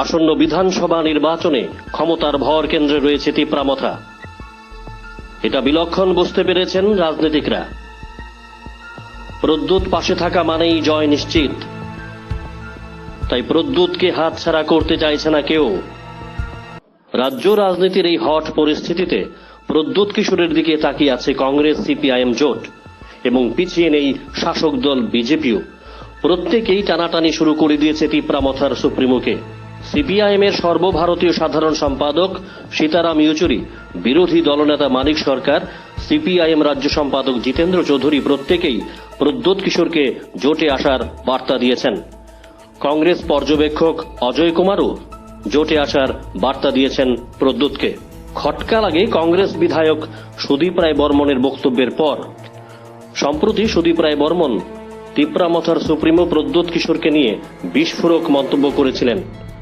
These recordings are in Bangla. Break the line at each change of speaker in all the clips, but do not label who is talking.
আসন্ন বিধানসভা নির্বাচনে ক্ষমতার ভর কেন্দ্রে রয়েছে তিপ্রামথা। এটা বিলক্ষণ বুঝতে পেরেছেন রাজনীতিকরা। প্রদ্যুৎ পাশে থাকা মানেই জয় নিশ্চিত। তাই প্রদ্যুৎকে হাতছাড়া করতে চাইছে না কেউ। রাজ্য রাজনীতির এই হট পরিস্থিতিতে প্রদ্যুৎ কিশোরের দিকে তাকিয়ে আছে কংগ্রেস সিপিআইএম জোট এবং পিছিয়ে নেই শাসক দল বিজেপিও। প্রত্যেকেই টানাটানি শুরু করে দিয়েছে তিপ্রামথার সুপ্রিমোকে। সিপিআইএম এর সর্বভারতীয় সাধারণ সম্পাদক সীতারাম ইয়েচুরি, বিরোধী দলনেতা মানিক সরকার, সিপিআইএম রাজ্য সম্পাদক জিতেন্দ্র চৌধুরী প্রত্যেকেই প্রদ্যুৎ কিশোরকে জোটে আসার বার্তা দিয়েছেন। কংগ্রেস পর্যবেক্ষক অজয় কুমারও জোটে আসার বার্তা দিয়েছেন প্রদ্যুৎকে। খটকা লাগে কংগ্রেস বিধায়ক সুদীপ রায় বর্মনের বক্তব্যের পর। সম্প্রতি সুদীপ রায় বর্মন তিপ্রামথার সুপ্রিমো প্রদ্যুৎ কিশোরকে নিয়ে বিস্ফোরক মন্তব্য করেছিলেন।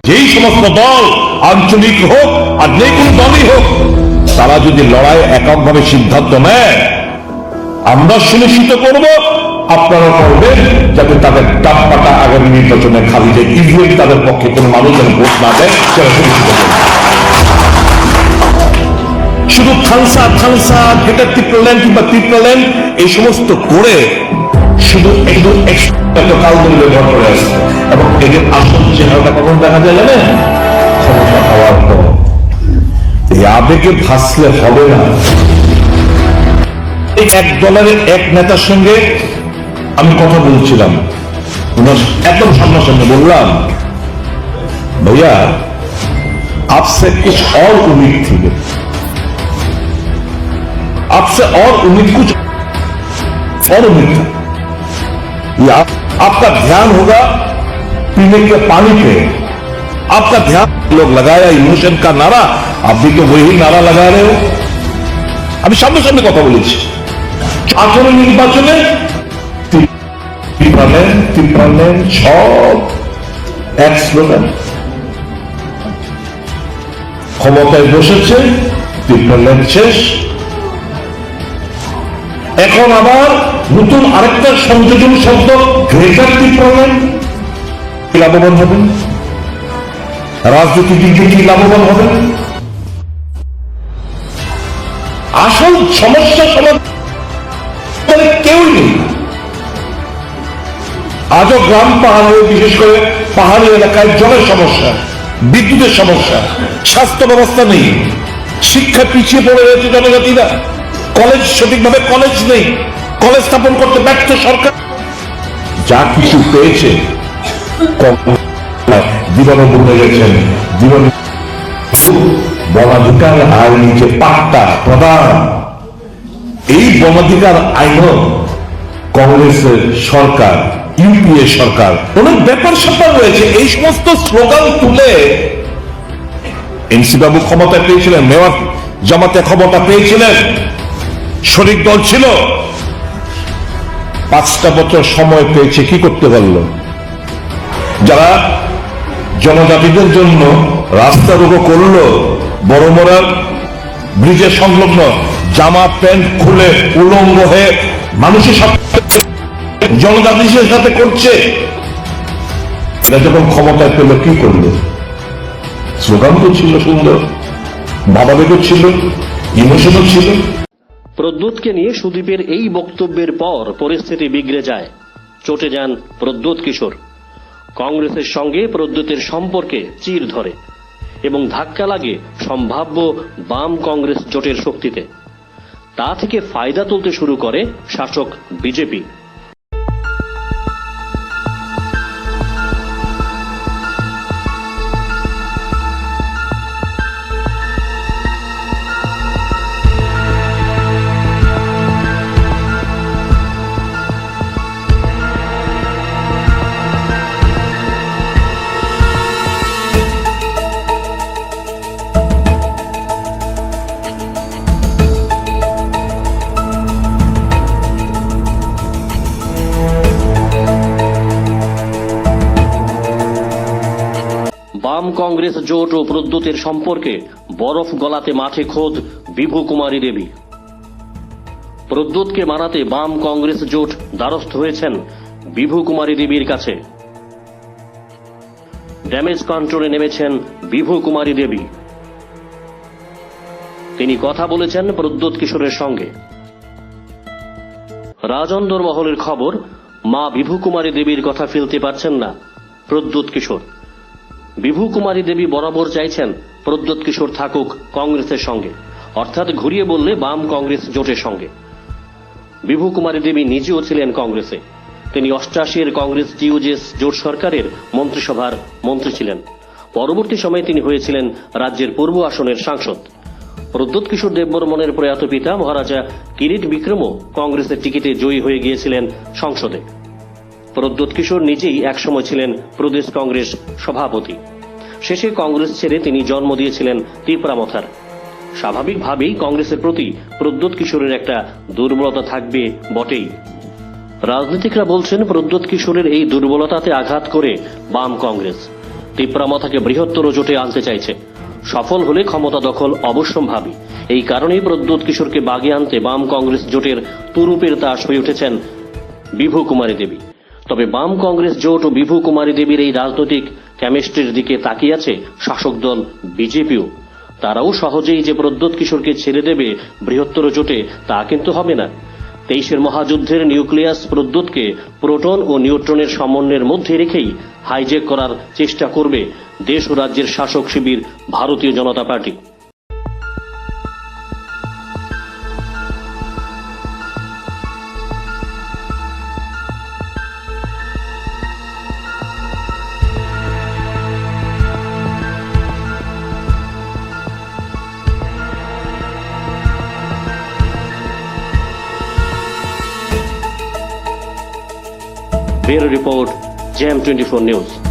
যেই সমস্ত দল আঞ্চলিক হোক আর যে কোনো দলই হোক, তারা যদি লড়াই এককভাবে সিদ্ধান্ত নেয়, আমরা সুনিশ্চিত করব, আপনারা করবেন যাতে তাদের ডাব্বাটা আগামী নির্বাচনে খালি যায়, ইভিএম তাদের পক্ষে কোনো মানুষ যেন ভোট না দেয়, সেটা সুনিশ্চিত করবে। শুধু থানসা যেটা ত্রিপ্রাল্যান্ড কিংবা ত্রিপ্রাল্যান্ড এই সমস্ত করে শুধু একটু কাল ধরে ব্যবহার করে আসছে এবং এদের আসল চেহারাটা কখন দেখা যায় জানেন? ক্ষমতা হওয়ার পর। এই আবেগে ভাসলে হবে না। এক দলের এক নেতার সঙ্গে আমি কথা বলছিলাম, একদম সামনাসামনি বললাম, भैया आपसे कुछ और उम्मीद थी, आपसे और उम्मीद कुछ और उम्मीद था। ये आपका ध्यान होगा पीने के पानी पे, आपका ध्यान लोग लगाया इमोशन का नारा, आप भी तो वही नारा लगा रहे हो। আমি সামনে সামনে কথা বলেছি। আসন্ন নির্বাচনে ত্রিপ্রাল্যান্ড সব এক স্লোগান। ক্ষমতায় বসেছে, ত্রিপ্রাল্যান্ড শেষ। এখন আবার নতুন আরেকটা সংযোজন শব্দ, গ্রেটার ত্রিপ্রাল্যান্ড। লাভবান হবেন রাজনৈতিক দিক থেকে, লাভবান হবেন। আসল সমস্যা সমাধান কেউই নেই। আজও গ্রাম পাহাড়ে, বিশেষ করে পাহাড়ি এলাকায় জলের সমস্যা, বিদ্যুতের সমস্যা, স্বাস্থ্য ব্যবস্থা নেই, শিক্ষা পিছিয়ে পড়ে রয়েছে জনজাতিরা, কলেজ সঠিকভাবে কলেজ নেই, কলেজ স্থাপন করতে ব্যর্থ সরকার। যা কিছু পেয়েছে জীবনে বলে গেছেন, জীবন বনাধিকার আইন যে পাট্টা প্রদান, এই বনাধিকার আইন কংগ্রেসের সরকার, ইউপিএ সরকার, অনেক ব্যাপার স্যাপার রয়েছে। এই সমস্ত স্লোগান তুলে এনসি বাবু ক্ষমতা পেয়েছিলেন, মেয়র জামাতে ক্ষমতা পেয়েছিলেন, শরিক দল ছিল, 5টা বছর সময় পেয়েছে, কি করতে পারল? যারা জনজাতিদের জন্য রাস্তা রোগো করলো, বড়মরার ব্রিজের সংলগ্ন জামা প্যান্ট খুলে উলঙ্গ হয়ে মানুষের সাথে, জনজাতিদের সাথে করছে, এরা যখন ক্ষমতায় পেল কি করলো? স্লোগান তো ছিল সুন্দর, ভাবাবেগও ছিল, ইমোশনও ছিল।
প্রদ্যুৎকে নিয়ে সুদীপের এই বক্তব্যের পর পরিস্থিতি বিগড়ে যায়। চটে যান প্রদ্যুৎ কিশোর। কংগ্রেসের সঙ্গে প্রদ্যুতের সম্পর্কে চির ধরে এবং ধাক্কা লাগে সম্ভাব্য বাম কংগ্রেস জোটের শক্তিতে। তা থেকে ফায়দা তুলতে শুরু করে শাসক বিজেপি। বাম কংগ্রেস জোট ও প্রদ্যুতের সম্পর্কে বরফ গলাতে মাঠে খোদ বিভু কুমারী দেবী। প্রদ্যুৎকে মানাতে বাম কংগ্রেস জোট দ্বারস্থ হয়েছেন বিভু কুমারী দেবীর কাছে। ড্যামেজ কন্ট্রোলে নেমেছেন বিভু কুমারী দেবী। তিনি কথা বলেছেন প্রদ্যোৎ কিশোরের সঙ্গে। রাজন্দর মহলের খবর, মা বিভু কুমারী দেবীর কথা ফেলতে পারছেন না প্রদ্যোৎ কিশোর। বিভু কুমারী দেবী বরাবর চাইছেন প্রদ্যোৎ কিশোর থাকুক কংগ্রেসের সঙ্গে, অর্থাৎ ঘুরিয়ে বললে বাম কংগ্রেস জোটের সঙ্গে। বিভু কুমারী দেবী নিজেও ছিলেন কংগ্রেসে। তিনি 88-এর কংগ্রেস টিউজেস জোট সরকারের মন্ত্রিসভার মন্ত্রী ছিলেন। পরবর্তী সময়ে তিনি হয়েছিলেন রাজ্যের পূর্ব আসনের সাংসদ। প্রদ্যোৎ কিশোর দেববর্মনের প্রয়াত পিতা মহারাজা কিরিট বিক্রমও কংগ্রেসের টিকিটে জয়ী হয়ে গিয়েছিলেন সংসদে। প্রদ্যোৎ কিশোর নিজেই একসময় ছিলেন প্রদেশ কংগ্রেস সভাপতি। শেষে কংগ্রেস ছেড়ে তিনি জন্ম দিয়েছিলেন তিপ্রামথার। স্বাভাবিকভাবেই কংগ্রেসের প্রতি প্রদ্যোৎ কিশোরের একটা দুর্বলতা থাকবে বটেই। রাজনীতিকরা বলছেন প্রদ্যোৎ কিশোরের এই দুর্বলতাতে আঘাত করে বাম কংগ্রেস তিপ্রামথাকে বৃহত্তর জোটে আনতে চাইছে। সফল হলে ক্ষমতা দখল অবশ্যম্ভাবী। এই কারণেই প্রদ্যোৎ কিশোরকে বাগে আনতে বাম কংগ্রেস জোটের তুরুপের তাস হয়ে উঠেছেন বিভু কুমারী দেবী। তবে বাম কংগ্রেস জোট ও বিভু কুমারী দেবীর এই রাজনৈতিক কেমিস্ট্রির দিকে তাকিয়ে আছে শাসক দল বিজেপিও। তারাও সহজেই যে প্রদ্যোৎ কিশোরকে ছেড়ে দেবে বৃহত্তর জোটে তা কিন্তু হবে না। 23-এর মহাযুদ্ধের নিউক্লিয়াস প্রদ্যোৎকে প্রোটন ও নিউট্রনের সমন্বয়ের মধ্যে রেখেই হাইজ্যাক করার চেষ্টা করবে দেশ ও রাজ্যের শাসক শিবির ভারতীয় জনতা party. Bureau Report, Jam 24 News।